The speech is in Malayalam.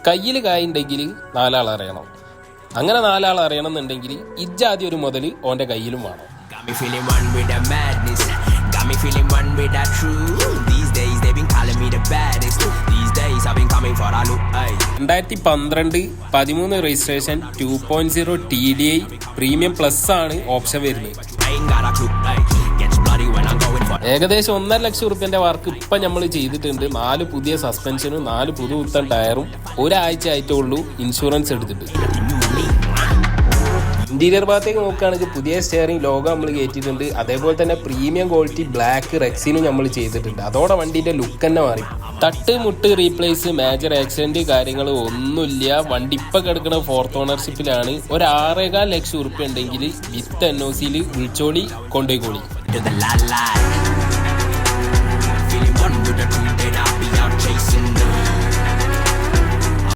കയ്യിൽ കായുണ്ടെങ്കിൽ 4 ആൾ അറിയണം. അങ്ങനെ 4 ആൾ അറിയണം എന്നുണ്ടെങ്കിൽ ഇജ്ജാദ്യം ഒരു മുതൽ ഓൻ്റെ കയ്യിലും വേണം. 2012-13 രജിസ്ട്രേഷൻ 2.0 TDI പ്രീമിയം പ്ലസ് ആണ് ഓപ്ഷൻ വരുന്നത്. ഏകദേശം 1.5 ലക്ഷം റുപ്യന്റെ വർക്ക് ഇപ്പം നമ്മൾ ചെയ്തിട്ടുണ്ട്. 4 പുതിയ സസ്പെൻഷനും 4 പുതുപുത്തൻ ടയറും ഒരാഴ്ച ആയിട്ടേ ഉള്ളൂ ഇൻഷുറൻസ് എടുത്തിട്ട്. ഇന്റീരിയർ ഭാഗത്തേക്ക് നോക്കുകയാണെങ്കിൽ പുതിയ സ്റ്റിയറിംഗ് ലോഗോ നമ്മൾ കയറ്റിയിട്ടുണ്ട്. അതേപോലെ തന്നെ പ്രീമിയം ക്വാളിറ്റി ബ്ലാക്ക് റെക്സിനും നമ്മൾ ചെയ്തിട്ടുണ്ട്. അതോടെ വണ്ടീൻ്റെ ലുക്ക് തന്നെ മാറി. തട്ട് മുട്ട് റീപ്ലേസ് മേജർ ആക്സിഡന്റ് കാര്യങ്ങൾ ഒന്നുമില്ല. വണ്ടി ഇപ്പം കിടക്കുന്ന 4th ഓണർഷിപ്പിലാണ്. ഒരു 6.25 ലക്ഷം റുപ്യ ഉണ്ടെങ്കിൽ വിത്ത് NOCയിൽ വിളിച്ചോളി, കൊണ്ടുപോയിക്കോളി. Feeling one with the truth that I be out chasing the